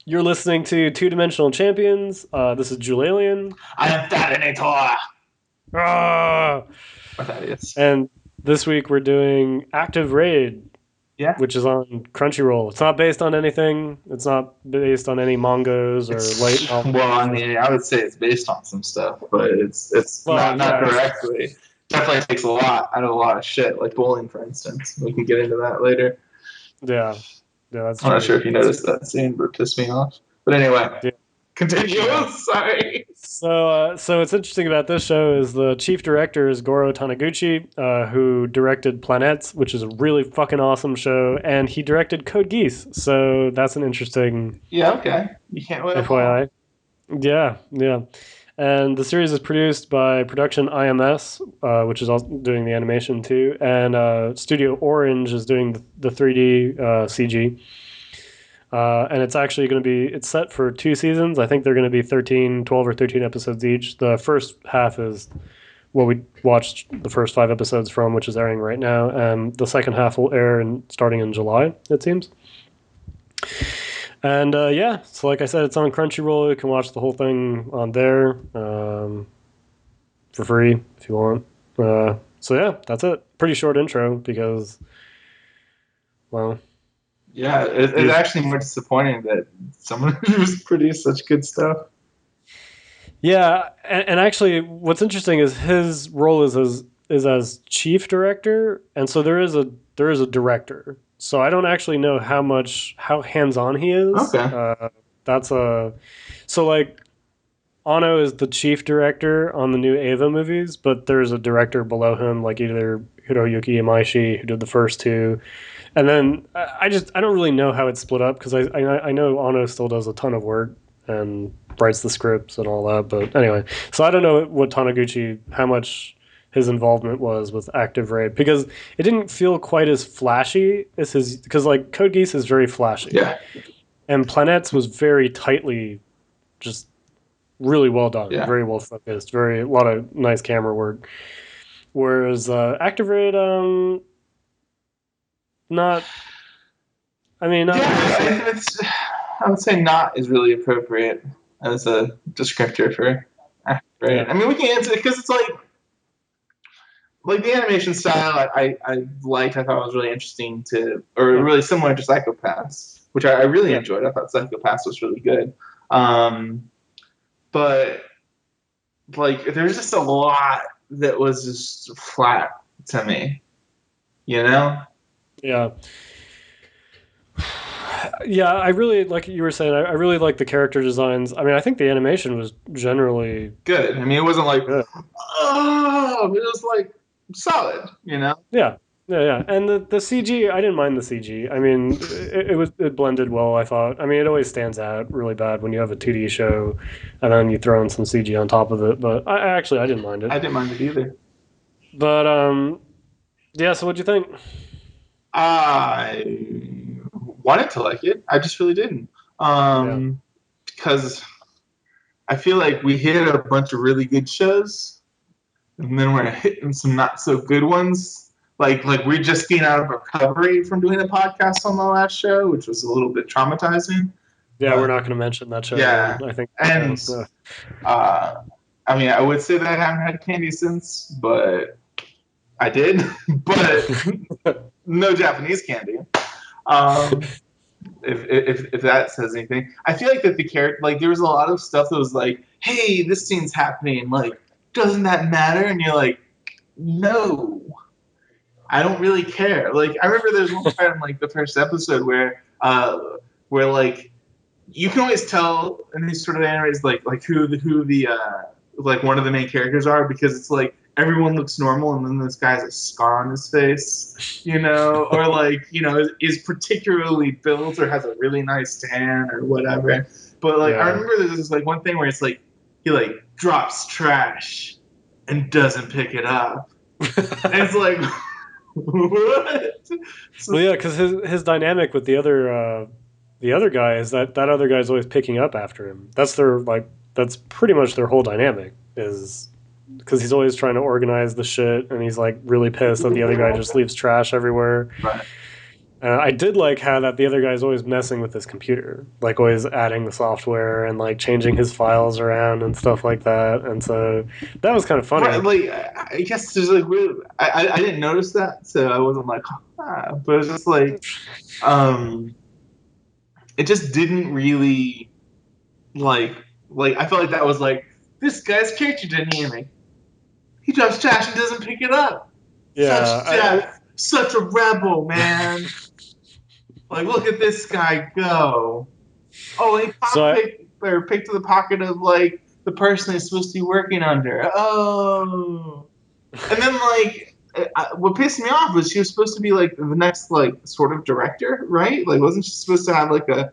You're listening to Two Dimensional Champions. This is Julalian. I am Terminator. Ah! Or Thaddeus. And this week we're doing Active Raid, Yeah. which is on Crunchyroll. It's not based on anything. It's not based on any mangas or light novels. Well, I mean, I would say it's based on some stuff, but it's Well, not yeah. directly. Definitely takes a lot out of a lot of shit, like bowling, for instance. We can get into that later. Yeah, that's I'm true. not sure if you noticed that scene, but it pissed me off. But anyway, Yeah. continue. Yeah. Sorry. So what's interesting about this show is the chief director is Goro Taniguchi, who directed Planets, which is a really fucking awesome show, and he directed Code Geass. So that's an interesting Yeah, okay. You can't win them all. FYI. Yeah. And the series is produced by Production IMS, which is also doing the animation too, and Studio Orange is doing the 3D CG. And it's actually going to be, it's set for 2 seasons. I think they're going to be 12 or 13 episodes each. The first half is what we watched the first 5 episodes from, which is airing right now. And the second half will air starting in July, it seems. And so like I said, it's on Crunchyroll. You can watch the whole thing on there for free if you want. So yeah, that's it. Pretty short intro because, well, yeah, it's actually more disappointing that someone who's produced such good stuff. Yeah, and actually, what's interesting is his role is as chief director, and so there is a director. So I don't actually know how hands on he is. Okay. That's a so like Ono is the chief director on the new Eva movies, but there's a director below him, like either Hiroyuki Imaishi, who did the first 2, and then I don't really know how it's split up because I know Ono still does a ton of work and writes the scripts and all that. But anyway, so I don't know what Taniguchi, how much his involvement was with Active Raid, because it didn't feel quite as flashy as his, because like Code Geass is very flashy. Yeah. And Planets was very tightly, just really well done, very well focused, a lot of nice camera work. Whereas Active Raid, not. I mean, not I would say not is really appropriate as a descriptor for Active Raid. Yeah. I mean, we can answer it because it's like the animation style I liked. I thought it was really interesting really similar to Psychopaths, which I really enjoyed. I thought Psychopaths was really good. But like, there's just a lot that was just flat to me, you know? Yeah. Yeah, I really, like you were saying, I really like the character designs. I mean, I think the animation was generally good. I mean, it wasn't like, oh, it was like solid, you know? Yeah. And the CG, I didn't mind the CG. I mean, it blended well, I thought. I mean, it always stands out really bad when you have a 2D show and then you throw in some CG on top of it. But I didn't mind it. I didn't mind it either. But yeah. So what'd you think? I wanted to like it. I just really didn't. Because I feel like we hit a bunch of really good shows, and then we're hitting some not so good ones. Like we're just getting out of recovery from doing a podcast on the last show, which was a little bit traumatizing. Yeah, we're not going to mention that show. Yeah, I think. And I mean, I would say that I haven't had candy since, but I did. But no Japanese candy. if that says anything. I feel like that the character, like, there was a lot of stuff that was like, hey, this scene's happening, like, doesn't that matter? And you're like, no, I don't really care. Like, I remember there's one part in like the first episode where like you can always tell in these sort of animes like who the like one of the main characters are, because it's like everyone looks normal and then this guy has a scar on his face, or like, is particularly built or has a really nice tan or whatever. But like I Yeah. remember there's this like one thing where it's like he like drops trash and doesn't pick it up. And it's like what? So, Well, yeah, because his dynamic with the other guy is that other guy's always picking up after him. That's pretty much their whole dynamic is because he's always trying to organize the shit, and he's like really pissed that the other guy just leaves trash everywhere. right. I did like how that the other guy's always messing with his computer, like always adding the software and like changing his files around and stuff like that. And so that was kind of Right, funny. like I guess there's like weird. I didn't notice that, so I wasn't like, but it's just like, um, it just didn't really like I felt like that was like this guy's character dynamic. He drops trash and doesn't pick it up. Yeah, Such a rebel, man. Like, look at this guy go. Oh, and he so I picked to the pocket of like the person he's supposed to be working under. Oh, and then like what pissed me off was she was supposed to be like the next like sort of director, right? Like, wasn't she supposed to have like a?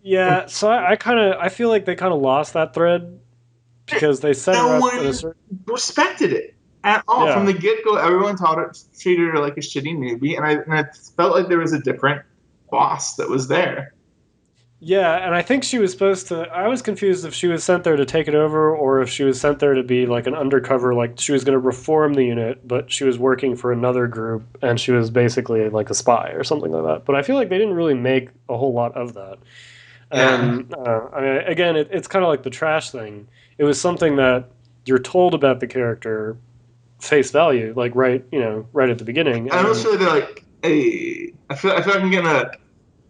yeah, so I kind of I feel like they kind of lost that thread because they set her No up in a one certain respected it at all from yeah. the get go. Everyone treated her like a shitty newbie, and I felt like there was a different boss that was there. Yeah, and I think she was supposed to. I was confused if she was sent there to take it over or if she was sent there to be like an undercover, like she was going to reform the unit, but she was working for another group and she was basically like a spy or something like that. But I feel like they didn't really make a whole lot of that. Yeah, And I mean, again, it's kind of like the trash thing. It was something that you're told about the character face value, like right at the beginning, I was and sure they're like, hey, I feel like I'm gonna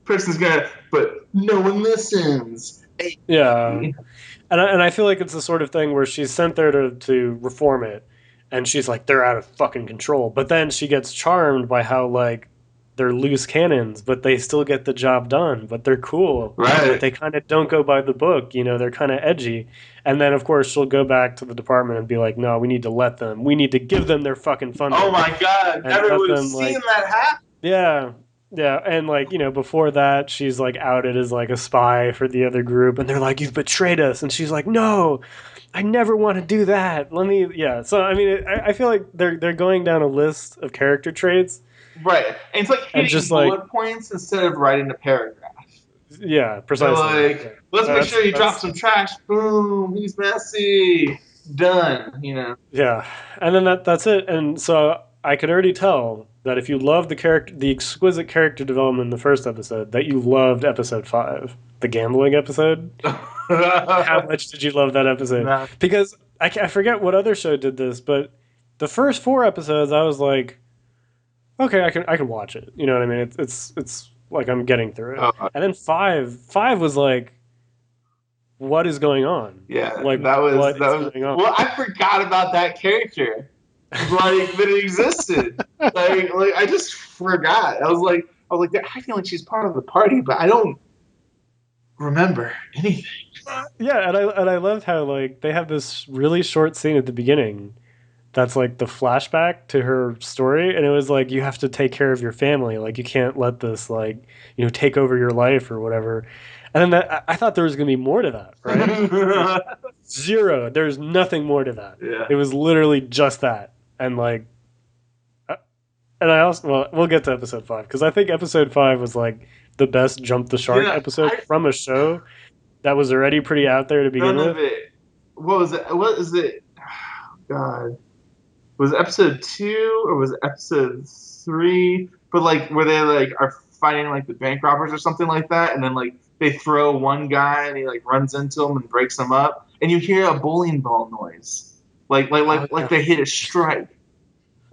person's gonna, but no one listens. yeah. Hey. And I feel like it's the sort of thing where she's sent there to reform it, and she's like, they're out of fucking control. But then she gets charmed by how like they're loose cannons, but they still get the job done. But they're cool. But Right. they kind of don't go by the book. They're kind of edgy. And then of course she'll go back to the department and be like, no, we need to let them. We need to give them their fucking Oh funding my god, and never let would have them seen like that happen. yeah. Yeah, and like, before that, she's like outed as like a spy for the other group, and they're like, "You've betrayed us," and she's like, "No, I never want to do that. Let me." Yeah, so I mean, I feel like they're going down a list of character traits, Right. And it's like and hitting just like, bullet points instead of writing a paragraph. yeah, They're precisely. Yeah. like, let's make That's sure he drops that's some trash. Boom, he's messy. Done. yeah, and then that's it. And so I could already tell that if you loved the exquisite character development in the first episode, that you loved episode 5, the gambling episode. How much did you love that episode? Nah. Because I forget what other show did this, but the first 4 episodes, I was like, okay, I can watch it. You know what I mean? It's like I'm getting through it. Oh, And then five was like, what is going on? yeah, Like, that what is was. going on? Well, I forgot about that character, like that it existed. Like I just forgot. I was like, they're acting like she's part of the party, but I don't remember anything. Yeah, and I loved how like they have this really short scene at the beginning that's like the flashback to her story, and it was like you have to take care of your family, like you can't let this like take over your life or whatever. And then I thought there was gonna be more to that, right? Zero. There's nothing more to that. Yeah. It was literally just that, and like, uh, and I also we'll get to episode 5 because I think episode 5 was like the best jump the shark Yeah, episode from a show that was already pretty out there to begin none of with. it. What was it? What is it? Oh, God, was it episode 2 or was it episode 3? But like, where they like are fighting like the bank robbers or something like that, and then like they throw one guy and he like runs into them and breaks them up, and you hear a bowling ball noise, Oh like yeah. they hit a strike.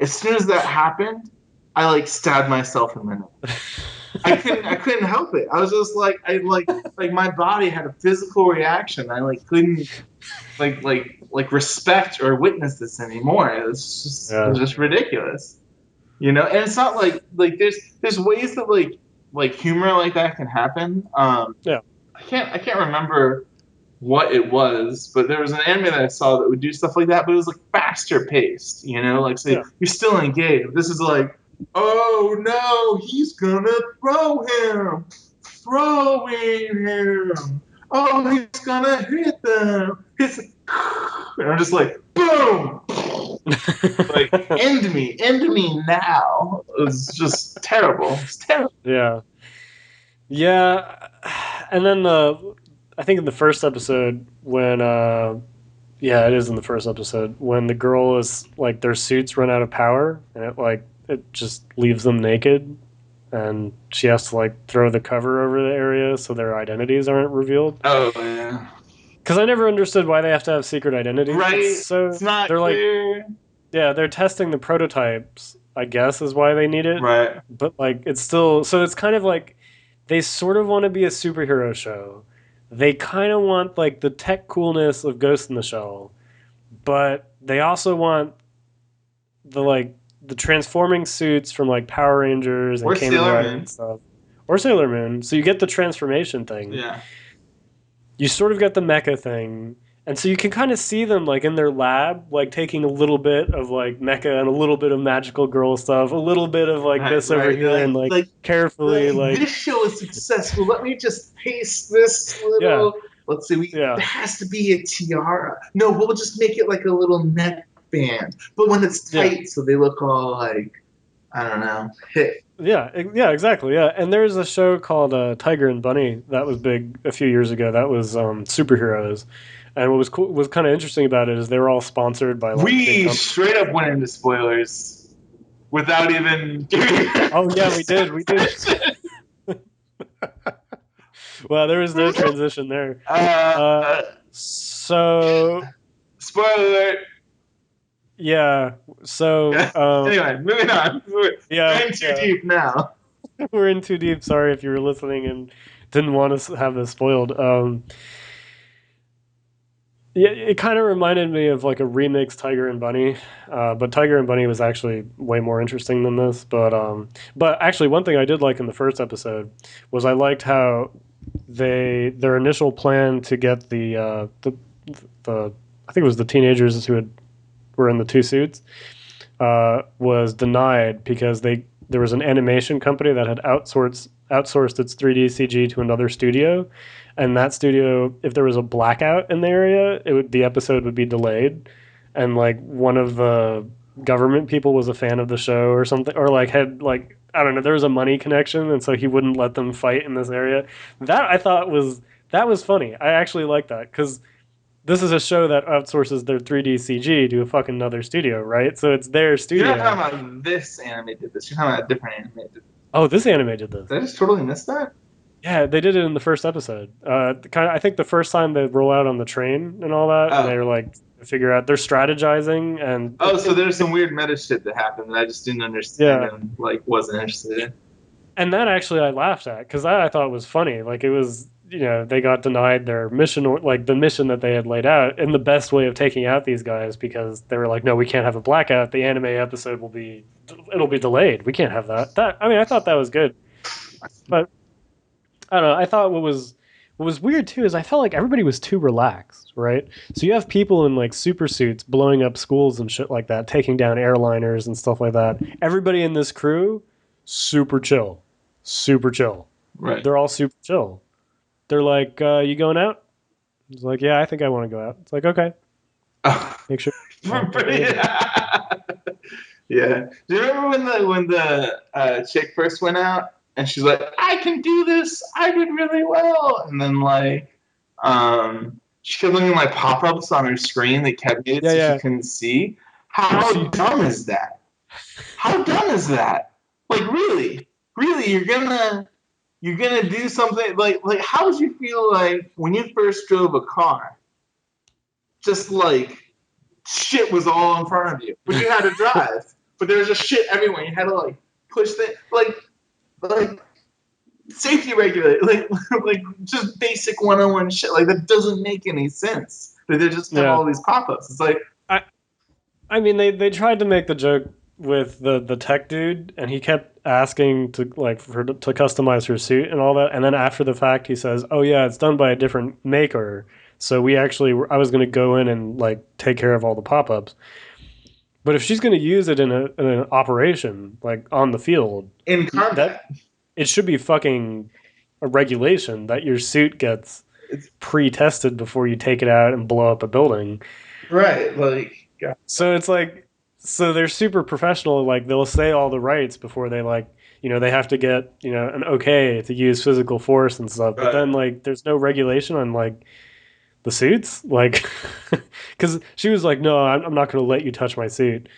As soon as that happened, I like stabbed myself in the neck. I couldn't help it. I was just like I like my body had a physical reaction. I like couldn't respect or witness this anymore. It was Yeah, just ridiculous. And it's not like there's ways that like humor like that can happen. yeah, I can't remember what it was, but there was an anime that I saw that would do stuff like that, but it was like faster paced, like so yeah. you're still engaged. This is like, oh no, he's gonna throw him, throwing him. Oh, he's gonna hit them. And I'm just like, boom, like end me now. It was just terrible. It's terrible. Yeah. Yeah. And then I think in the first episode when yeah, it is in the first episode when the girl is like their suits run out of power and it just leaves them naked and she has to like throw the cover over the area so their identities aren't revealed. Oh yeah, Cuz I never understood why they have to have secret identities. It's right. so It's not they're like clear. yeah, they're testing the prototypes, I guess is why they need it. Right. But like it's still so it's kind of like they sort of want to be a superhero show. They kind of want like the tech coolness of Ghost in the Shell, but they also want the transforming suits from like Power Rangers and Or Kamen Sailor Rider and Moon. stuff. Or Sailor Moon. So you get the transformation thing. Yeah. You sort of get the mecha thing. And so you can kind of see them like in their lab, like taking a little bit of like mecha and a little bit of magical girl stuff, a little bit of like Right, this over right. They're here and like carefully like this show is successful. Let me just paste this yeah, little. Let's see. yeah, There has to be a tiara. No, we'll just make it like a little neck band, but when it's yeah. tight, so they look all like I don't know, hip. Yeah, exactly. Yeah, and there's a show called Tiger and Bunny that was big a few years ago. That was superheroes, and what was cool was kind of interesting about it is they were all sponsored by like big We companies. straight up went into spoilers without even giving. Oh yeah, we did. Well, there was no transition there. Uh, uh, so spoiler alert. yeah, so Anyway, moving on. We're yeah, in too yeah, deep now. we're in too deep. Sorry if you were listening and didn't want us to have this spoiled. Yeah, it kind of reminded me of like a remix Tiger and Bunny, but Tiger and Bunny was actually way more interesting than this. But actually, one thing I did like in the first episode was I liked how their initial plan to get the I think it was the teenagers were in the two suits was denied because there was an animation company that had outsourced its 3D CG to another studio, and that studio, if there was a blackout in the area, the episode would be delayed, and like one of the government people was a fan of the show or something, or like had like I don't know, there was a money connection, and so he wouldn't let them fight in this area. That I thought was funny. I actually like that because this is a show that outsources their 3D CG to a fucking another studio, right? So it's their You're not studio. talking about this anime did this. You're talking about a different anime did this. Oh, this anime did this. Did I just totally miss that? Yeah, they did it in the first episode. I think the first time they roll out on the train and all that, and Oh. they're like figure out they're strategizing and Oh, so there's some weird meta shit that happened that I just didn't understand yeah, and like wasn't interested in. and that actually I laughed at because I thought was funny. Like it was, they got denied their mission or like the mission that they had laid out in the best way of taking out these guys because they were like, no, we can't have a blackout. The anime episode it'll be delayed. We can't have that. I mean, I thought that was good, but I don't know. I thought what was weird too is I felt like everybody was too relaxed, right? So you have people in like super suits blowing up schools and shit like that, taking down airliners and stuff like that. Everybody in this crew, super chill, super chill. Right. They're all super chill. They're like, "You going out?" It's like, "Yeah, I think I want to go out." It's like, "Okay, make sure." Yeah. Do you remember when the chick first went out and she's like, "I can do this. I did really well," and then she kept looking at like pop-ups on her screen that kept muted Yeah, so she yeah. couldn't see. How She, dumb is that? How dumb is that? Like really, you're gonna do something like how would you feel like when you first drove a car? Just like shit was all in front of you, but you had to drive. But there was just shit everywhere. You had to like push things like safety regulate like just basic 101 shit like that doesn't make any sense. But they just have Yeah. all these pop-ups. It's like I I mean they tried to make the joke with the tech dude, and he kept asking to like for to customize her suit and all that, and then after the fact he says, "Oh yeah, it's done by a different maker." So we actually I was going to go in and like take care of all the pop-ups. But if she's going to use it in an operation like on the field, in that combat. it should be fucking a regulation that your suit gets It's pre-tested before you take it out and blow up a building. right, like God. So it's like, so they're super professional. Like they'll say all the rights before they like, they have to get an okay to use physical force and stuff. But Right. then like, there's no regulation on like the suits, like, because she was like, no, I'm not going to let you touch my suit,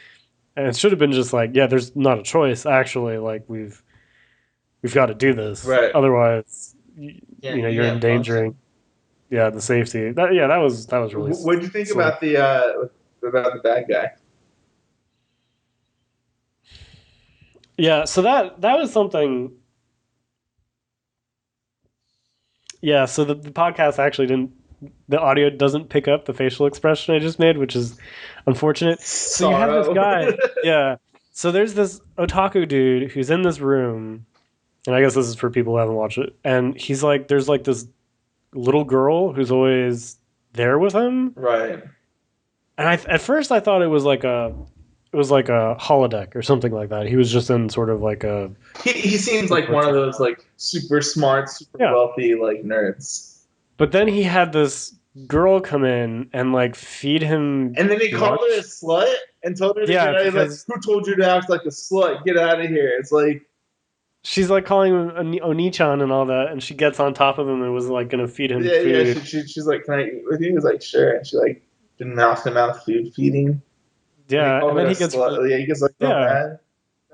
and it should have been just like, yeah, there's not a choice. Actually, like we've got to do this, Right. otherwise, Yeah, you you're can't endangering, function. yeah, the safety. That was really What do you think silly. about the bad guy? Yeah, so that was something. Yeah, so the podcast actually didn't. The audio doesn't pick up the facial expression I just made, which is unfortunate. So you have this Sorrow. guy, yeah. So there's this otaku dude who's in this room, and I guess this is for people who haven't watched it. And he's like, there's like this little girl who's always there with him, Right. and at first I thought it was like a holodeck or something like that. He was just in sort of like He seems a like one of virtual. those like super smart, super Yeah, wealthy like nerds. but then he had this girl come in and like feed him And then he called her a lunch. slut and told her to get Yeah, out. He's like, because "Who told you to act like a slut? Get out of here!" It's like, she's like calling him Oni-chan and all that, and she gets on top of him and was like gonna feed him yeah, yeah. food. She's like, "Can I eat with you?" He's like, "Sure." And she like did mouth to mouth food feeding. And he Yeah, called and her then a he gets slut. Yeah, he gets like so yeah, mad. That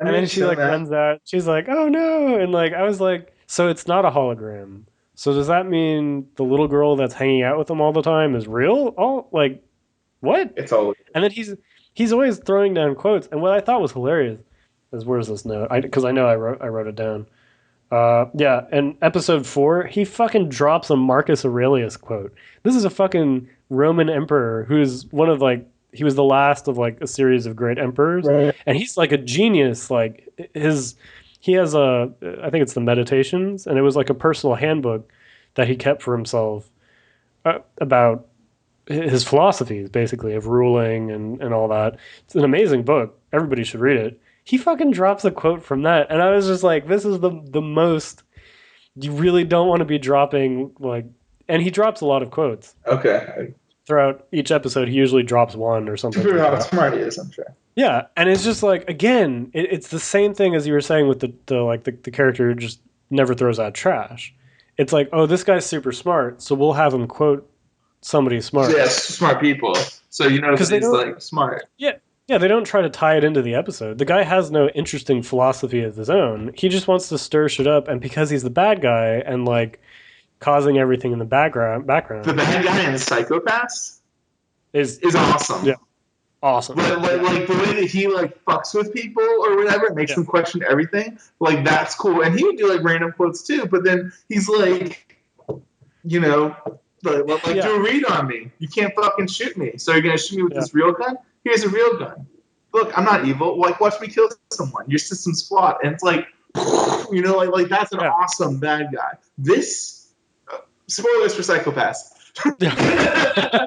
and made then me she so like mad. runs out. She's like, "Oh no!" And like I was like, "So it's not a hologram. So does that mean the little girl that's hanging out with him all the time is real? All like what?" It's all And then he's always throwing down quotes. And what I thought was hilarious is, where's this note? Because I know I wrote it down. Yeah, in episode 4, he fucking drops a Marcus Aurelius quote. This is a fucking Roman emperor who's one of like he was the last of like a series of great emperors, right. and he's like a genius. Like he has I think it's the Meditations, and it was like a personal handbook that he kept for himself about his philosophies, basically of ruling and all that. It's an amazing book. Everybody should read it. He fucking drops a quote from that, and I was just like, this is the most you really don't want to be dropping like. And he drops a lot of quotes Okay. throughout each episode. He usually drops one or To something prove like how that. smart he is, I'm sure. Yeah, and it's just like again, it's the same thing as you were saying with the character who just never throws out trash. It's like, oh, this guy's super smart, so we'll have him quote somebody smart Yes, smart people. So you know because that they he's don't. like smart. Yeah, yeah, they don't try to tie it into the episode. The guy has no interesting philosophy of his own. He just wants to stir shit up, and because he's the bad guy and like causing everything in the The background bad guy in Psychopaths is is awesome. yeah awesome. Yeah, Like the way that he like fucks with people or whatever, it makes yeah, them question everything. Like that's cool. And he would do like random quotes too. But then he's like, you know, like yeah, do a read on me. You can't fucking shoot me. So you're gonna shoot me with yeah, this real gun? Here's a real gun. Look, I'm not evil. Like watch me kill someone. Your system's flawed. And it's like, like that's an yeah. awesome bad guy. This spoilers for Psychopaths. Yeah.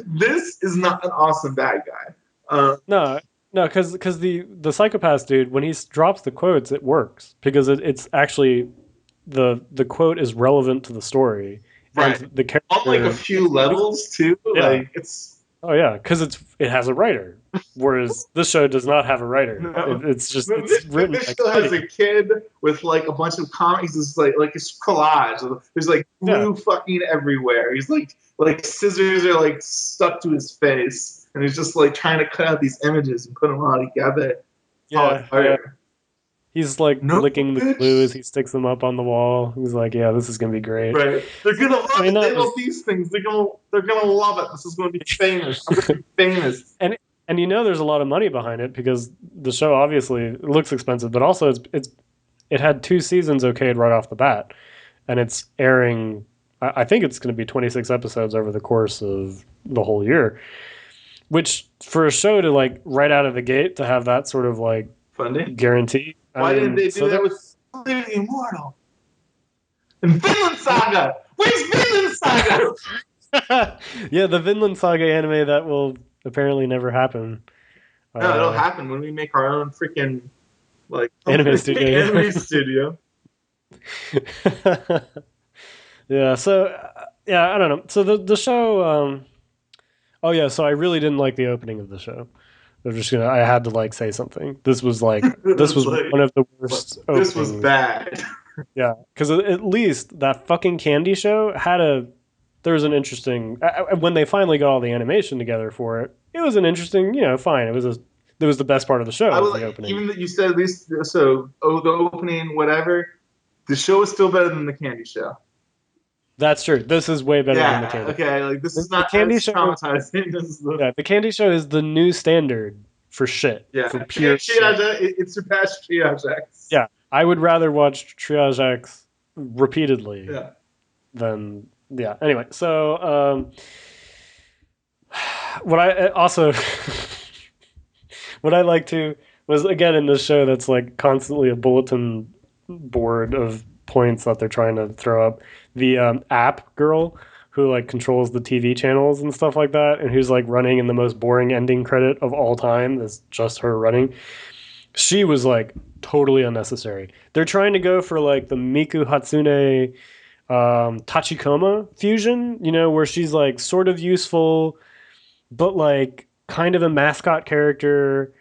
This is not an awesome bad guy. No, no, because the psychopath dude, when he drops the quotes, it works because it's actually the quote is relevant to the story and Right. the On like a character. few levels too. Yeah. Like it's Oh yeah, because it has a writer, whereas this show does not have a writer. no. It's just it's written This like show has shitty. a kid with like a bunch of comics. It's like a collage. There's like Yeah, glue fucking everywhere. He's like scissors are like stuck to his face, and he's just like trying to cut out these images and put them all together. It's all yeah, yeah. art. He's like No, licking the glue as bitch. he sticks them up on the wall. He's like, "Yeah, this is gonna be great." Right. They're gonna I love mean, it. They that love was these things. They're gonna love it. This is gonna be famous. I'm gonna be famous. and there's a lot of money behind it because the show obviously looks expensive, but also it's it had 2 seasons okayed right off the bat, and it's airing. I think it's going to be 26 episodes over the course of the whole year, which for a show to like right out of the gate to have that sort of like Funny. guarantee. I Why didn't mean, they do so that with there's Living Immortal and Vinland Saga? Where's Vinland Saga? yeah, the Vinland Saga anime that will apparently never happen. No, it'll Uh, happen when we make our own freaking like Anime studio, anime yeah. studio. Yeah, so yeah, I don't know. So the show oh yeah, so I really didn't like the opening of the show. I'm just gonna I had to like say something. This It's was like one of the worst this was openings. bad. Yeah, cuz at least that fucking candy show had a there was an interesting when they finally got all the animation together for it. It was an interesting, fine. It was the best part of the show I was was the like, opening. even that you said at least so. Oh, the opening, whatever. The show is still better than the Candy Show. That's true. This is way better than the Yeah. candy. Okay. Like this is The not candy as show traumatizing as the. Yeah, the candy show is the new standard for shit, Yeah. for pure shit. It surpassed Triage X. Yeah, I would rather watch Triage X repeatedly Yeah. than yeah. Anyway, so what I also what I like to was again in this show that's like constantly a bulletin board of points that they're trying to throw up. The app girl who like controls the TV channels and stuff like that, and who's like running in the most boring ending credit of all time. That's just her running. She was like totally unnecessary. They're trying to go for like the Miku Hatsune Tachikoma fusion, where she's like sort of useful, but like kind of a mascot character,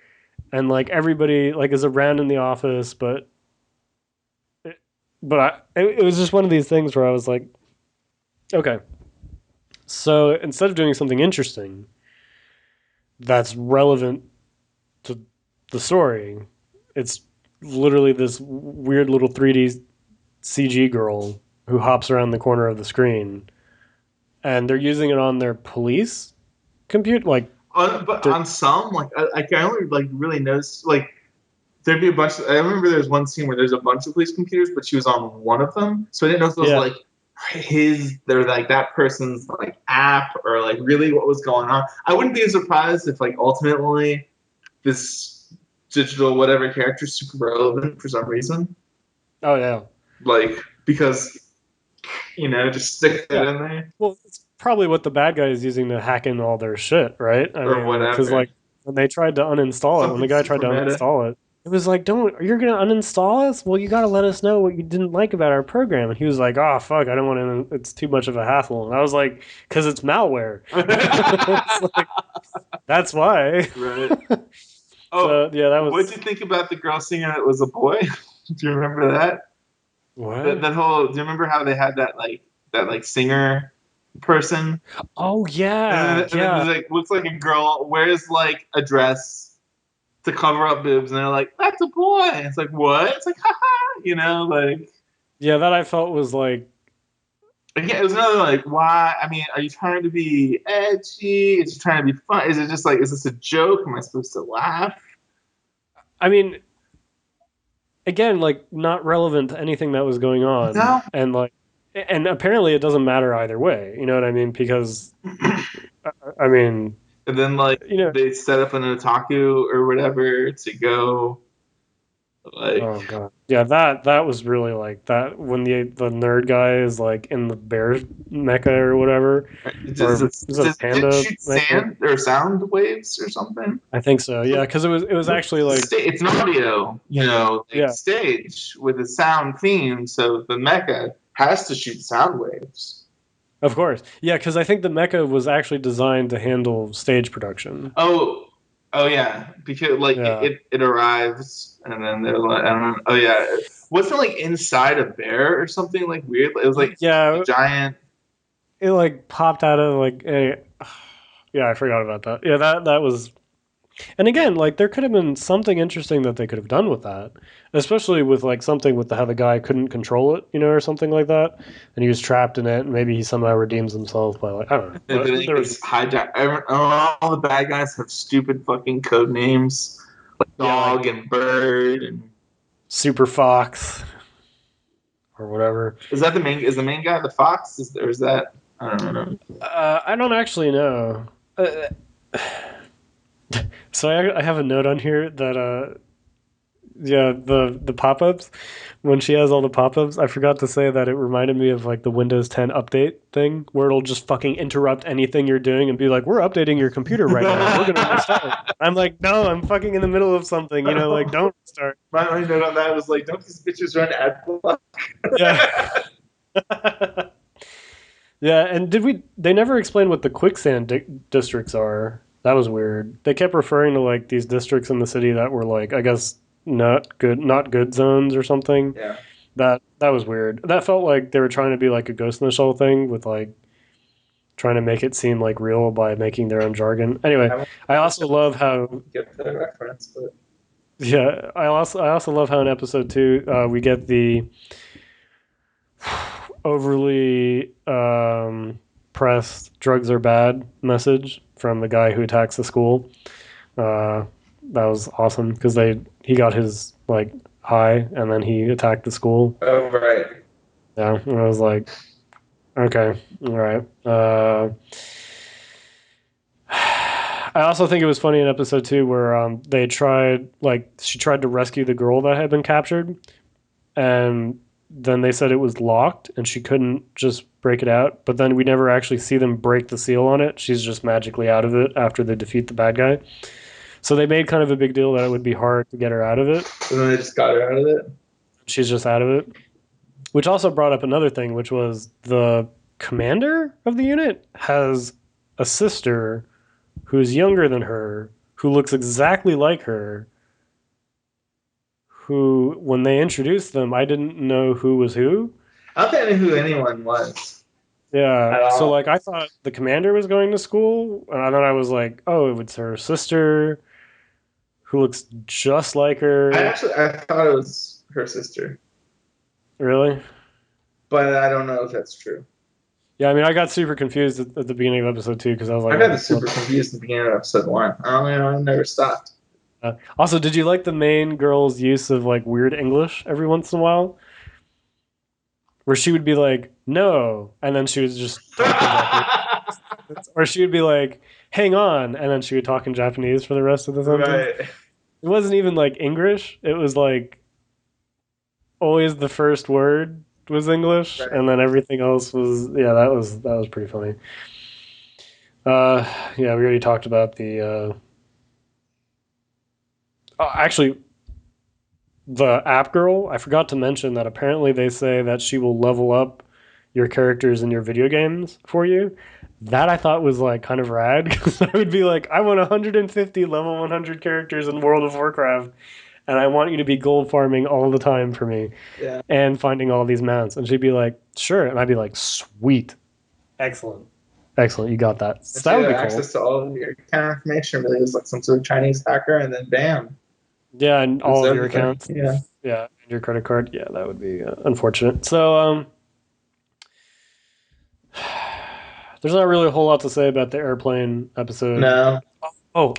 and like everybody like is around in the office, it was just one of these things where I was like, okay, so instead of doing something interesting that's relevant to the story, it's literally this weird little 3D CG girl who hops around the corner of the screen, and they're using it on their police compute. Like, But on some, like I can only like really notice like there'd be a bunch. I remember there's one scene where there's a bunch of police computers, but she was on one of them, so I didn't know if it was yeah, like they're like that person's like app or like really what was going on. I wouldn't be surprised if like ultimately this digital whatever character is super relevant for some reason, oh yeah, like because just stick that yeah. in there Well, it's probably what the bad guy is using to hack in all their shit, right? I or mean, because whatever. like when they tried to uninstall it, when the Something guy tried super to meta. uninstall it, it was like, "Don't you're gonna uninstall us? Well, you got to let us know what you didn't like about our program." And he was like, "Oh fuck, I don't want to. It's too much of a hassle." And I was like, "Because it's malware." It's like, that's why. Right. Oh, So yeah, that what'd you was think about the girl singing that was a boy? Do you remember that? That what? that whole. Do you remember how they had that singer person, Oh and yeah, then, and then yeah. there's like looks like a girl wears like a dress to cover up boobs, and they're like, "That's a boy." And it's like what? It's like, haha, like. Yeah, that I felt was like Again, it was another like, why? I mean, are you trying to be edgy? Is it trying to be fun? Is it just like, is this a joke? Am I supposed to laugh? I mean, again, like not relevant to anything that was going on, No. and apparently it doesn't matter either way. You know what I mean? Because I mean, And then like you know, they set up an otaku or whatever to go like oh god, yeah, that was really like that when the nerd guy is like in the bear mecha or whatever, does or it, is it a does it panda shoot mecha? sand or sound waves or something? I think so. Yeah, because it was actually like It's an audio, like yeah, stage with a sound theme, so the mecha has to shoot sound waves. of course, yeah, because I think the mecha was actually designed to handle stage production. Oh, oh yeah, because like Yeah, it arrives and then they're like, I don't know. Oh yeah, wasn't it like inside a bear or something like weird? It was like a yeah, giant. it like popped out of like a yeah, I forgot about that. Yeah, that was and again, like there could have been something interesting that they could have done with that, especially with like something with how the guy couldn't control it, or something like that, and he was trapped in it, and maybe he somehow redeems himself by like I don't know, And then but it there was gets hijacked. All the bad guys have stupid fucking code names like yeah like dog and bird and Super Fox or whatever. Is that the main? Is the main guy the fox? Or is that? I don't know. I don't actually know. Uh, so I have a note on here that yeah, the pop-ups, when she has all the pop-ups, I forgot to say that it reminded me of like the Windows 10 update thing where it'll just fucking interrupt anything you're doing and be like, "We're updating your computer right now. We're going to restart." I'm like, "No, I'm fucking in the middle of something, like don't restart." My only note on that was like, don't these bitches run ad block? Yeah. Yeah, and they never explained what the quicksand districts are. That was weird. They kept referring to like these districts in the city that were like, I guess, not good zones or something. Yeah. That was weird. That felt like they were trying to be like a Ghost in the Shell thing with like trying to make it seem like real by making their own jargon. Anyway, I won't I also love how get the reference, but yeah, I also love how in episode 2 we get the overly pressed drugs are bad message from the guy who attacks the school. Uh, that was awesome because he got his like high and then he attacked the school. oh right. Yeah, and I was like, okay, all right. I also think it was funny in episode 2 where she tried to rescue the girl that had been captured, and then they said it was locked and she couldn't just break it out. But then we never actually see them break the seal on it. She's just magically out of it after they defeat the bad guy. So they made kind of a big deal that it would be hard to get her out of it. And then they just got her out of it. She's just out of it. Which also brought up another thing, which was the commander of the unit has a sister who's younger than her, who looks exactly like her, who, when they introduced them, I didn't know who was who. I don't think I knew who anyone was Yeah, at so all. like I thought the commander was going to school, and then I was like, oh, it's her sister who looks just like her. I thought it was her sister, Really? but I don't know if that's true. Yeah, I mean, I got super confused at the beginning of episode 2 because I was I like, got the what? super confused in the beginning of episode one. I don't know. I never stopped. Also, did you like the main girl's use of like weird English every once in a while, where she would be like, "No," and then she was just talking Japanese, or she would be like, "Hang on," and then she would talk in Japanese for the rest of the sentence. Right. It wasn't even like English. It was like always the first word was English, Right. and then everything else was yeah. That was pretty funny. Uh, yeah, we already talked about the. Actually, the app girl. I forgot to mention that apparently they say that she will level up your characters in your video games for you. That I thought was like kind of rad because I would be like, I want 150 level 100 characters in World of Warcraft, and I want you to be gold farming all the time for me Yeah. and finding all these mounts. And she'd be like, sure. And I'd be like, sweet. Excellent. Excellent. You got that. And So she that would had be cool. access to all of your account information. Really, it was like some sort of Chinese hacker, and then bam, Yeah. And it was all of your everything. accounts. Yeah. Yeah. And your credit card. Yeah. That would be unfortunate. So, there's not really a whole lot to say about the airplane episode. No. Oh,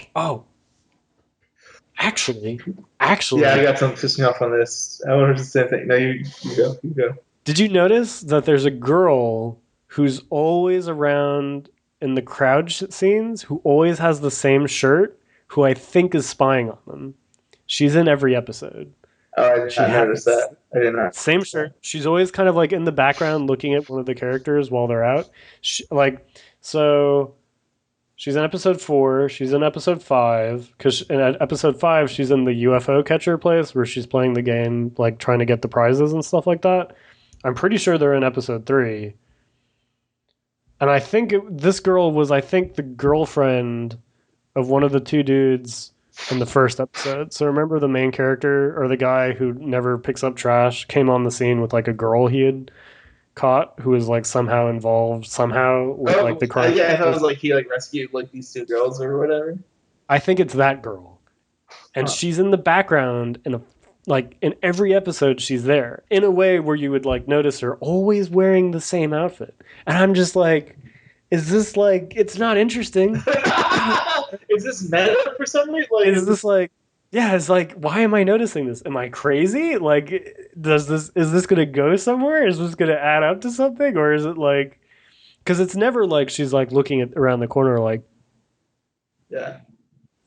actually, Yeah, I actually, got some pissing off on this. I wanted to say thing. No, you go. You go. did you notice that there's a girl who's always around in the crowd scenes who always has the same shirt, who I think is spying on them? She's in every episode. Oh, I did She not has notice that. I did not same notice that. shirt. She's always kind of like in the background looking at one of the characters while they're out. Like so she's in episode 4. She's in episode 5 because in episode 5 she's in the UFO catcher place where she's playing the game, like trying to get the prizes and stuff like that. I'm pretty sure they're in episode 3, and I think this girl was, I think, the girlfriend of one of the two dudes in the first episode. So remember the main character or the guy who never picks up trash came on the scene with like a girl he had caught who was like somehow involved somehow with like Oh, the crime. yeah, I thought it was like he like rescued like these two girls or whatever. I think it's that girl, and Huh. she's in the background in a like in every episode she's there in a way where you would like notice her always wearing the same outfit, and I'm just like, is this like, it's not interesting. Is this meta for some reason? Like, Is this like, yeah, it's like, why am I noticing this? Am I crazy? Like, does this is this gonna go somewhere? Is this gonna add up to something, or is it like? Because it's never like she's like looking at around the corner like Yeah.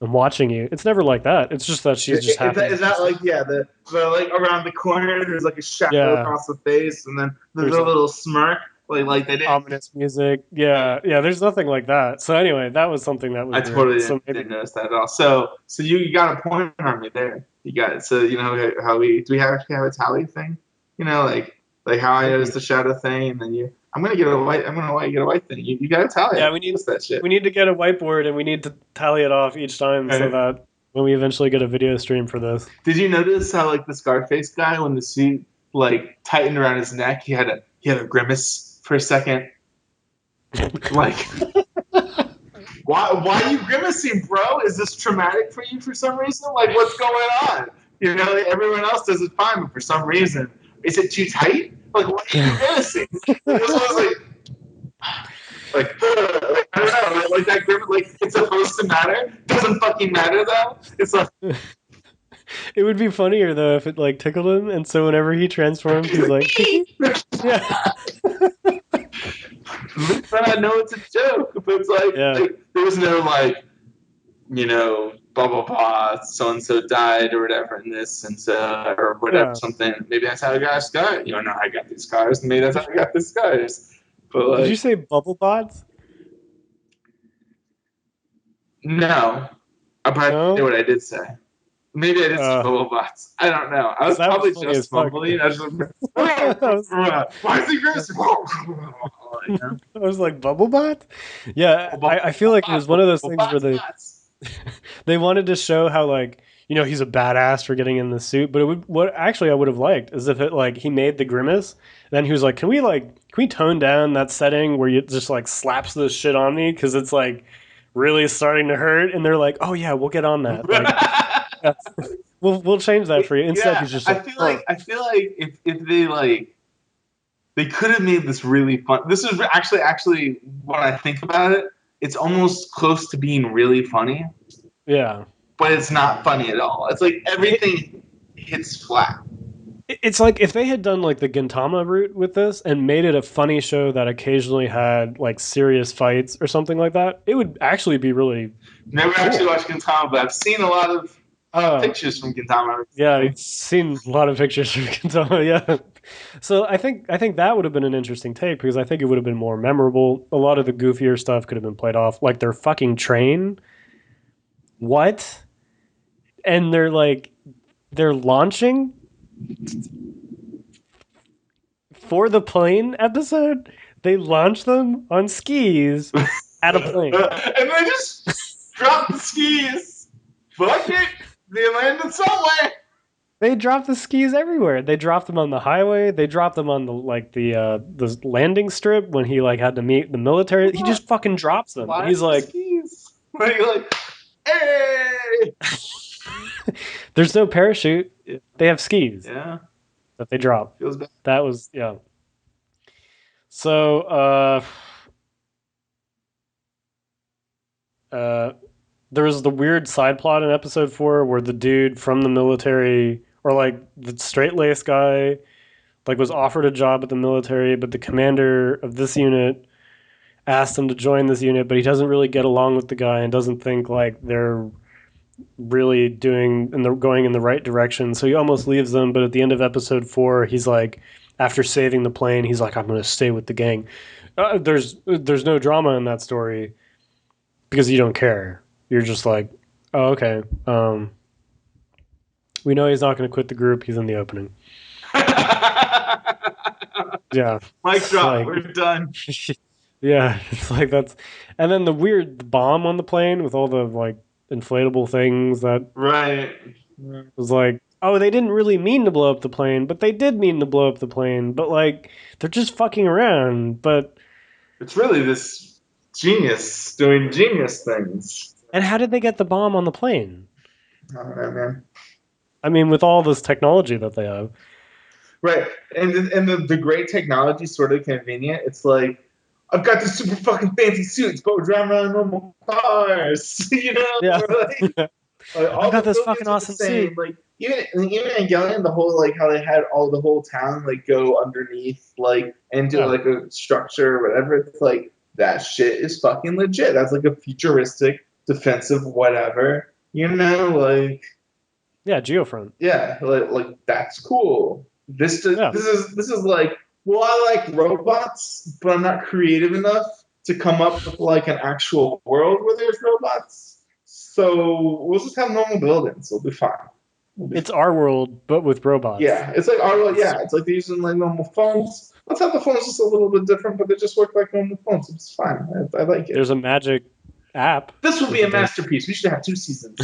I'm watching you. It's never like that. It's just that she just happens Is to be that like, standing. yeah, the like around the corner there's like a shadow Yeah, across the face, and then there's there's a like little smirk, like they didn't. ominous music. Yeah, yeah. There's nothing like that. So anyway, that was something that was I weird. totally So maybe didn't notice that at all. So you got a point on me there. You got it. So you know how we do we have actually have a tally thing? You know, like how I maybe noticed the shadow thing, and then you. I'm gonna get a white thing. You got to tally yeah. it. What's that shit? We need to get a whiteboard and we need to tally it off each time so Okay. that when we eventually get a video stream for this. Did you notice how like the Scarface guy when the suit like tightened around his neck, he had a grimace for a second. Like, why are you grimacing, bro? Is this traumatic for you for some reason? Like, what's going on? You know, everyone else does it fine, but for some reason, is it too tight? Like, why are you grimacing? This was like I don't know, like that grimace, like it's supposed to matter. Doesn't fucking matter though. It's like It would be funnier though if it like tickled him, and so whenever he transformed, he's he's like, like, yeah, but I know it's a joke. But it's yeah, like there was no like blah blah blah, so and so died or whatever in this and so or whatever yeah. something. Maybe that's how I got scars. You don't know how I got these scars. Maybe that's how I got the scars. But Did you like say bubble bots? no, but I know No, what I did say. Maybe I did say bubble bots. I don't know. I because was that was probably funny as just fuck. mumbling. I was just I was, why is he aggressive? I was like bubble bot. Yeah, I feel like it was one of those things where Bots. they wanted to show how like he's a badass for getting in the suit, but it would what actually I would have liked is if it like he made the grimace, then he was like, can we tone down that setting where you just like slaps this shit on me because it's like really starting to hurt, and they're like, oh yeah, we'll get on that, like yeah, we'll change that for you. Instead, Yeah, he's just like, I feel like if they like they could have made this really fun. This is actually when I think about it, it's almost close to being really funny, yeah. but it's not funny at all. It's like It, everything hits flat. it's like if they had done like the Gintama route with this and made it a funny show that occasionally had like serious fights or something like that, it would actually be really Never actually cool. watched Gintama, but I've seen a lot of Uh, pictures from Gintama yeah, recently. I've seen a lot of pictures from Gintama. Yeah, so I think that would have been an interesting take because I think it would have been more memorable. A lot of the goofier stuff could have been played off, like their fucking train. What? And they're launching for the plane episode. They launch them on skis at a plane. And they just dropped the skis. Fuck it. They landed somewhere. They drop the skis everywhere. They dropped them on the highway. They dropped them on the landing strip when he like had to meet the military. He just fucking drops them, and Why he's like, skis? Like, hey! "There's no parachute. Yeah. They have skis Yeah. that they drop." Feels bad. That was yeah. So uh, there was the weird side plot in episode 4 where the dude from the military or like the straight laced guy like was offered a job at the military, but the commander of this unit asked him to join this unit, but he doesn't really get along with the guy and doesn't think like they're really doing and they're going in the right direction. So he almost leaves them, but at the end of episode 4, he's like, after saving the plane, he's like, I'm going to stay with the gang. There's no drama in that story because you don't care. You're just like, oh okay. We know he's not going to quit the group. He's in the opening. Yeah, Mic it's drop. like We're done. yeah, it's like that's, and then the weird bomb on the plane with all the like inflatable things that Right. was like, oh, they didn't really mean to blow up the plane, but they did mean to blow up the plane, but like they're just fucking around. But It's really this genius doing genius things. and how did they get the bomb on the plane? I don't know, man. I mean, with all this technology that they have. Right. And the great technology is sort of convenient. It's like, I've got this super fucking fancy suits, but we're driving around in normal cars. Yeah, We're like, Like I all got the this buildings fucking are the awesome suit. same. Like even Evangelion, the whole like how they had all the whole town like go underneath like into Yeah. like a structure or whatever. It's like that shit is fucking legit. That's like a futuristic defensive whatever. You know, like Yeah, Geofront. yeah, like that's cool. Yeah. This is like well, I like robots, but I'm not creative enough to come up with like an actual world where there's robots. So we'll just have normal buildings. We'll be fine. We'll be It's fine. our world, but with robots. Yeah, it's like our It's, yeah, it's like they're using like normal phones. Let's have the phones just a little bit different, but they just work like normal phones. It's fine. I like it. there's a magic app This will be with the a data. masterpiece. We should have 2 seasons.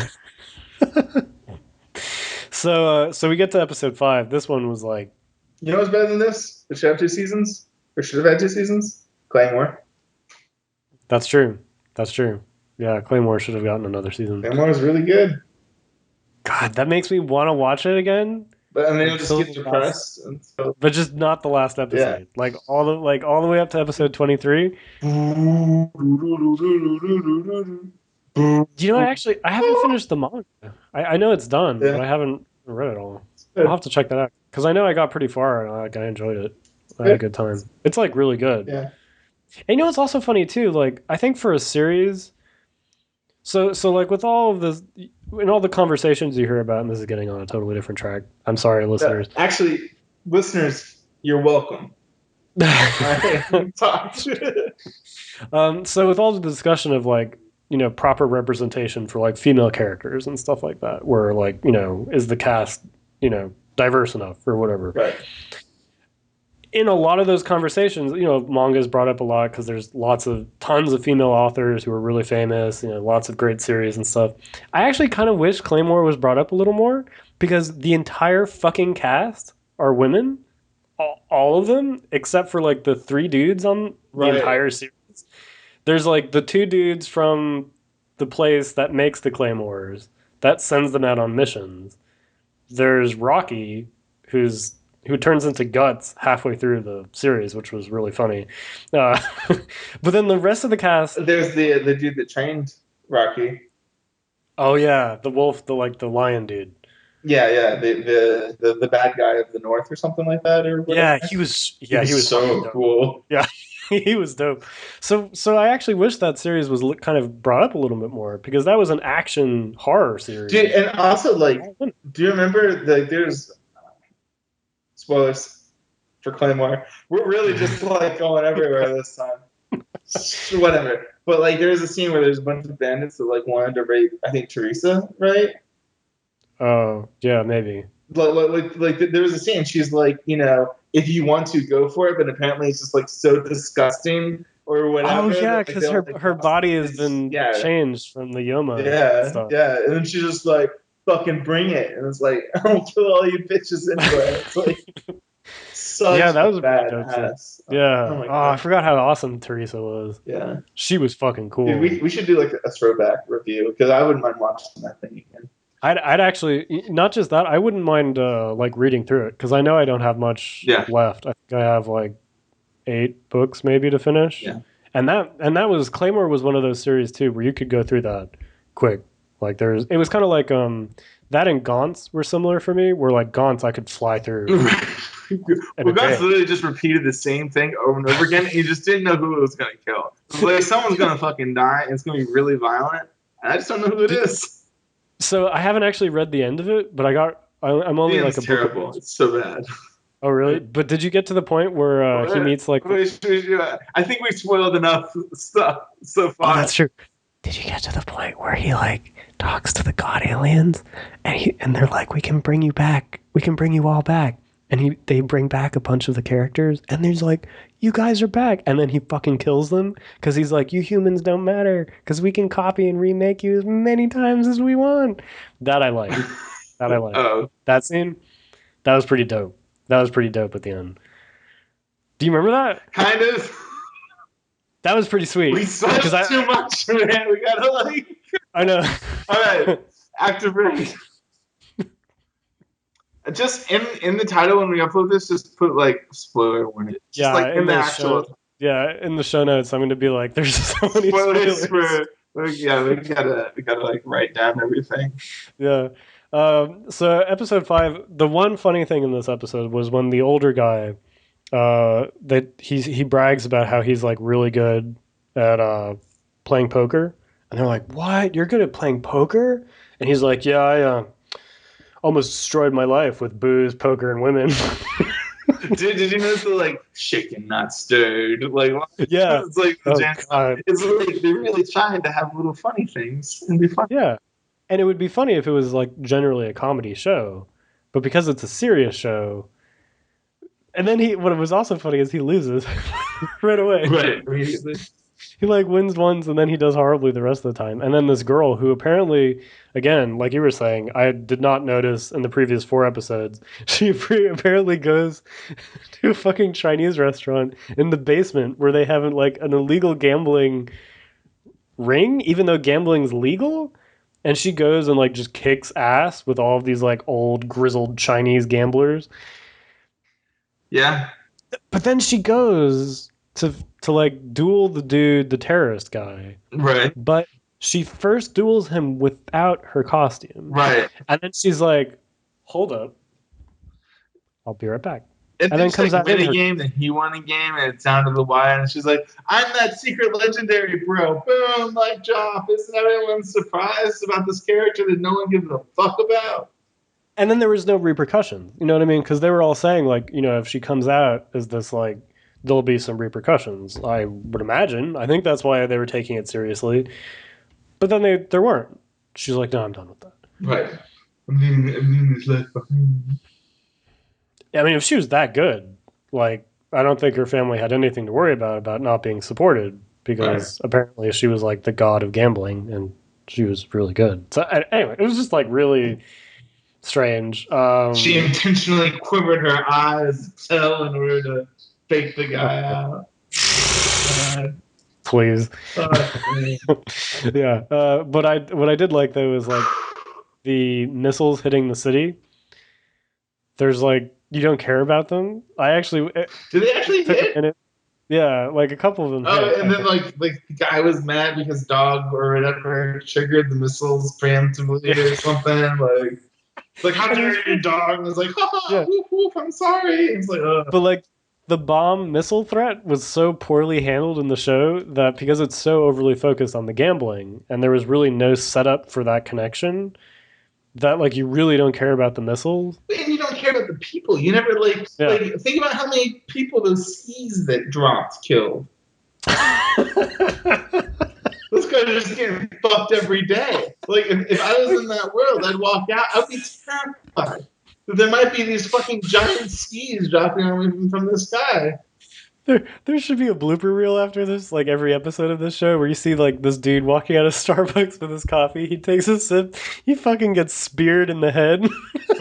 So we get to episode 5. This one was like, You know what's better than this? It should have 2 seasons, or should have had 2 seasons. Claymore. that's true. That's true. Yeah, Claymore should have gotten another season. Claymore is really good, God, that makes me want to watch it again but and then you'll just until get the last, depressed. And so but just not the last yeah. episode. Like all the way up to episode 23. You know, I haven't finished the manga. I know it's done, but Yeah, I haven't read it all. it's I'll good. have to check that out because I know I got pretty far and I enjoyed it. It's I had a good. good time. It's like really good. Yeah. And you know what's also funny too? Like I think for a series, so like with all of this, in all the conversations you hear about, and this is getting on a totally different track. I'm sorry, listeners. Actually, listeners, you're welcome. I talked. So with all the discussion of like proper representation for like female characters and stuff like that, where like is the cast diverse enough or whatever. Right. In a lot of those conversations, manga is brought up a lot because there's tons of female authors who are really famous, lots of great series and stuff. I actually kind of wish Claymore was brought up a little more because the entire fucking cast are women, all of them, except for like the 3 dudes on the Right. entire series. There's like the 2 dudes from the place that makes the Claymores that sends them out on missions. There's Rocky, who turns into Guts halfway through the series, which was really funny. Uh, but then the rest of the cast, There's the dude that trained Rocky. oh yeah, the wolf, the lion dude. Yeah, yeah, the bad guy of the North or something like that or whatever. He He was was fucking so dope. cool. Yeah, he was dope. So I actually wish that series was kind of brought up a little bit more because that was an action horror Dude, series. and also like, do you remember like there's spoilers for Claymore? We're really just like going everywhere this time. Whatever. But like there's a scene where there's a bunch of bandits that like wanted to rape I think Teresa, right? Oh yeah, maybe. There was a scene. She's like, if you want to go for it, but apparently it's just like so disgusting or Oh whatever yeah, that like because they'll her like her body has this, been yeah, changed from the Yoma yeah, stuff. yeah, and then she's just like, fucking bring it, and it's like, I'll kill all you bitches anyway. It's like Yeah, such that a was a pretty dope scene. badass. Oh Yeah. my Oh, I god, forgot how awesome Teresa was. yeah, She was fucking dude, cool. we should do like a throwback review because I wouldn't mind watching that thing again. I'd actually not just that. I wouldn't mind like reading through it because I know I don't have much Yeah, left. I think I have like 8 books maybe to finish, yeah. and that was Claymore was one of those series too where you could go through that quick. Like it was kind of like that and Gaunts were similar for me. Where like Gaunts I could fly through in a Well, guys day. literally just repeated the same thing over and over again, and you just didn't know who it was going to kill. It was like someone's going to fucking die, and it's going to be really violent, and I just don't know who it is. So I haven't actually read the end of it, but I'm The only like end's a book terrible. away. It's so bad. Oh really? But did you get to the point where he meets like I think we spoiled enough stuff so Oh, far. that's true. Did you get to the point where he like talks to the god aliens and they're like, we can bring you back. We can bring you all back. And they bring back a bunch of the characters and there's like, you guys are back. And then he fucking kills them because he's like, you humans don't matter because we can copy and remake you as many times as we want. That I like. That I like. Oh, That scene, that was pretty dope. That was pretty dope at the end. Do you remember that? kind of. That was pretty sweet. We saw too much, man. We gotta like. I know. All right, active break. Just in the title when we upload this, just put like spoiler warning. Just Yeah, like in the actual in the show notes, I'm going to be like, there's so many spoilers spoilers. Yeah, we gotta like write down everything. Yeah. So episode 5, the one funny thing in this episode was when the older guy, that he brags about how he's like really good at playing poker, and they're like, "What? You're good at playing poker?" And he's like, "Yeah, I almost destroyed my life with booze, poker, and women." Did you notice the like shaken, not stirred? Like Yeah. it's like the Oh Jansen. God. It's like they're really trying to have little funny things and be fun. Yeah. And it would be funny if it was like generally a comedy show, but because it's a serious show, and then what was also funny is he loses right away. Right. Immediately. He like wins once and then he does horribly the rest of the time. And then this girl who apparently, again, like you were saying, I did not notice in the previous 4 episodes, she apparently goes to a fucking Chinese restaurant in the basement where they have like an illegal gambling ring, even though gambling's legal. And she goes and like just kicks ass with all of these like old grizzled Chinese gamblers. Yeah. But then she goes to like duel the dude, the terrorist guy. Right. But she first duels him without her costume. Right. And then she's like, "Hold up. I'll be right back." And And then then she like comes out win in a her. game, then he won a game, and it's down to the wire. And she's like, "I'm that secret legendary, bro. Boom, like drop. Isn't everyone surprised about this character that no one gives a fuck about?" And then there was no repercussions. You know what I mean? Because they were all saying like, if she comes out as this like, there'll be some repercussions. I would imagine. I think that's why they were taking it seriously. But then there weren't. She's like, "No, I'm done with that." Right. I'm leaving this life behind. I mean, if she was that good, like, I don't think her family had anything to worry about not being supported Right. because apparently she was like the god of gambling and she was really good. So anyway, it was just like really strange. She intentionally quivered her eyes tail in order to fake the guy out. Please, Uh, yeah. But what I did like though is like the missiles hitting the city. There's like you don't care about them. I actually it did they actually took a hit? minute. Yeah, like a couple of them Oh, hit. and I then think. like the guy was mad because dog or whatever triggered the missiles preemptively Yeah. or something. Like how And it was dare you, dog? And it's like, haha, yeah. woof woof, I'm sorry. And it's like, But like the bomb missile threat was so poorly handled in the show that because it's so overly focused on the gambling and there was really no setup for that connection that like you really don't care about the missiles. and you don't care about the people. You never Yeah. like think about how many people those skis that dropped killed. Those guys are just getting fucked every day. Like if I was in that world, I'd walk out. I'd be terrified. There might be these fucking giant skis dropping on me from the sky. There should be a blooper reel after this, like every episode of this show, where you see like this dude walking out of Starbucks with his coffee. He takes a sip, he fucking gets speared in the head.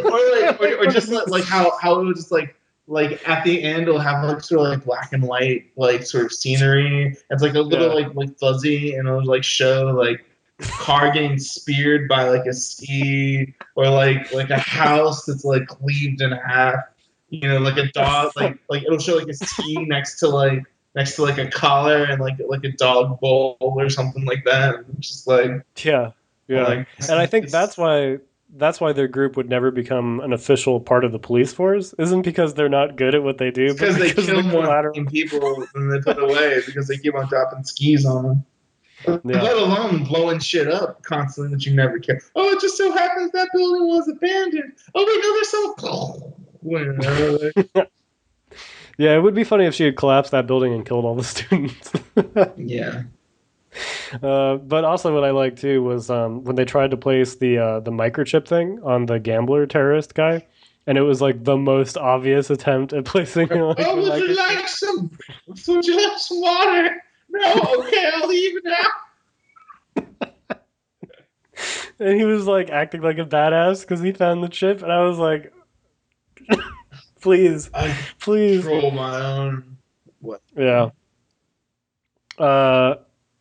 Or just like how it was just like at the end it'll have like sort of like black and white like sort of scenery. It's like a little Yeah. like fuzzy and it'll like show like car getting speared by like a ski or like a house that's like cleaved in half. You know, like a dog like it'll show like a ski next to like a collar and like a dog bowl or something like that. It's just Yeah, yeah, like and I think it's that's why their group would never become an official part of the police force. Isn't because they're not good at what they do, it's but because they because kill the more collateral. fucking people than they put away because they keep on dropping skis on them. Yeah, Let alone blowing shit up constantly that you never care. Oh, it just so happens that building was abandoned. Oh, wait, no, there's some. yeah. It would be funny if she had collapsed that building and killed all the students. Yeah. But also, what I liked too was when they tried to place the microchip thing on the gambler terrorist guy, and it was like the most obvious attempt at placing like Oh, the would you microchip. like some? Would you like some water? No, okay, I'll leave now. And he was like acting like a badass because he found the chip, and I was like, please, I please, control my own. What? yeah. Uh,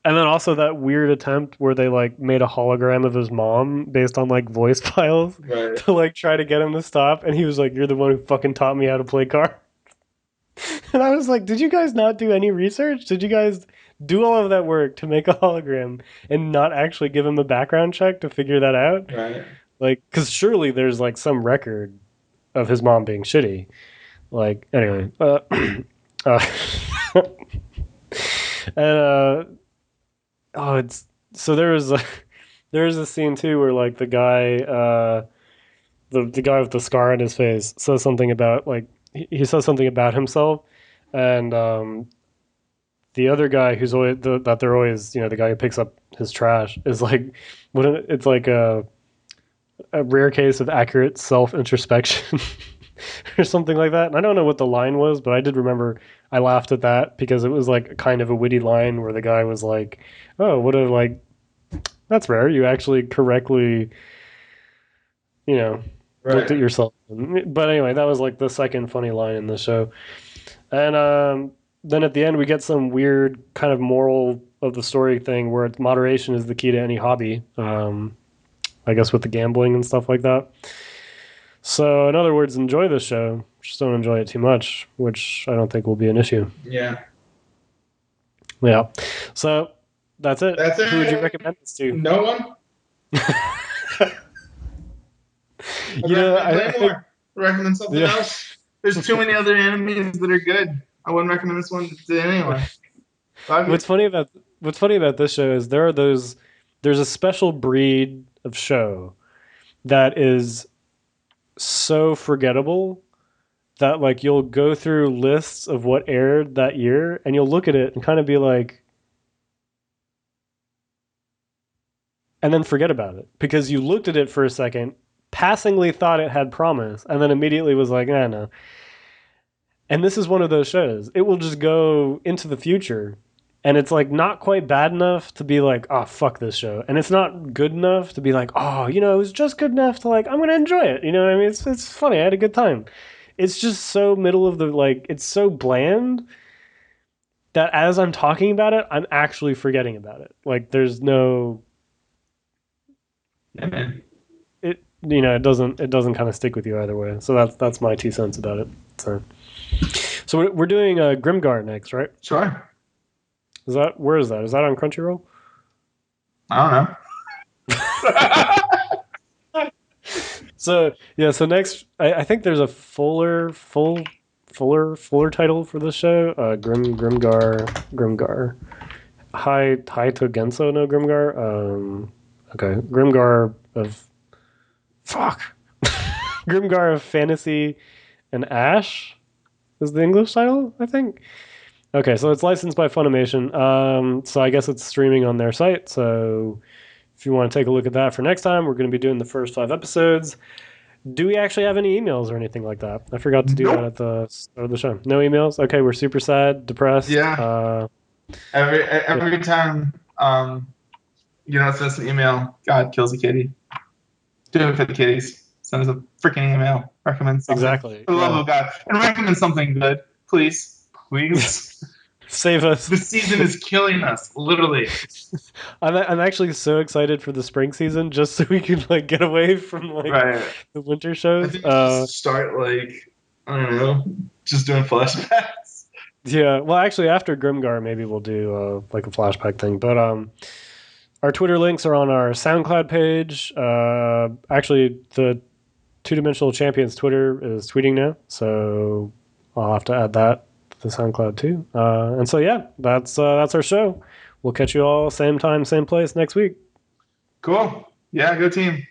and then also that weird attempt where they like made a hologram of his mom based on like voice files Right. to like try to get him to stop, and he was like, "You're the one who fucking taught me how to play cards." And I was like, did you guys not do any research? Did you guys do all of that work to make a hologram and not actually give him a background check to figure that out? Right. Like, because surely there's like some record of his mom being shitty. Like, anyway, uh, and oh, it's so there was there was a scene too where like the guy the guy with the scar on his face says something about like he says something about himself, and the other guy who's always that they're always the guy who picks up his trash is like it's like a rare case of accurate self introspection or something like that. And I don't know what the line was, but I did remember I laughed at that because it was like kind of a witty line where the guy was like, "Oh, what a like that's rare. You actually correctly, you know, looked Right. at yourself." But anyway, that was like the second funny line in the show. And then at the end, we get some weird kind of moral of the story thing where moderation is the key to any hobby. I guess with the gambling and stuff like that. So, in other words, enjoy this show. Just don't enjoy it too much, which I don't think will be an issue. Yeah. Yeah. So that's it. That's Who would you it. recommend this to? No one. I'd You know, recommend I think Claymore. Recommend something yeah. else. There's too many other animes that are good. I wouldn't recommend this one to anyone. Love you. what's funny about what's funny about this show is there are those there's a special breed of show that is so forgettable that like you'll go through lists of what aired that year and you'll look at it and kind of be like and then forget about it because you looked at it for a second, passingly thought it had promise, and then immediately was like, no. And this is one of those shows. It will just go into the future, and it's like not quite bad enough to be like, oh fuck this show, and it's not good enough to be like, oh, it was just good enough to like I'm gonna enjoy it. You know what I mean? It's funny. I had a good time. It's just so middle of the like. It's so bland that as I'm talking about it, I'm actually forgetting about it. Like there's no Yeah, man. it doesn't kind of stick with you either way. So that's my 2 cents about it. So we're doing Grimgar next, right? Sure. Where is that? Is that on Crunchyroll? I don't know. So yeah, so next I think there's a fuller title for this show. Grimgar. Hi to Genso no Grimgar. Okay, Grimgar of fuck. Grimgar of Fantasy and Ash is the English title, I think. Okay, so it's licensed by Funimation. So I guess it's streaming on their site. So if you want to take a look at that for next time, we're going to be doing the first 5 episodes. Do we actually have any emails or anything like that? I forgot to do that Nope. at the start of the show. No emails. Okay, we're super sad, depressed. Yeah. Every time you don't send us an email, God kills a kitty. Do it for the kitties. Send us a freaking email. Recommend something. Exactly. For the love Yeah. of God. And recommend something good. Please. Please. Save us. This season is killing us, literally. I'm actually so excited for the spring season just so we can like get away from like Right. the winter I shows. think we should start I don't know, just doing flashbacks. Yeah. Well, actually, after Grimgar, maybe we'll do like a flashback thing. But our Twitter links are on our SoundCloud page. Actually, the Two Dimensional Champions Twitter is tweeting now, so I'll have to add that to the SoundCloud too. And so yeah, that's our show. We'll catch you all same time, same place next week. Cool. Yeah, go team.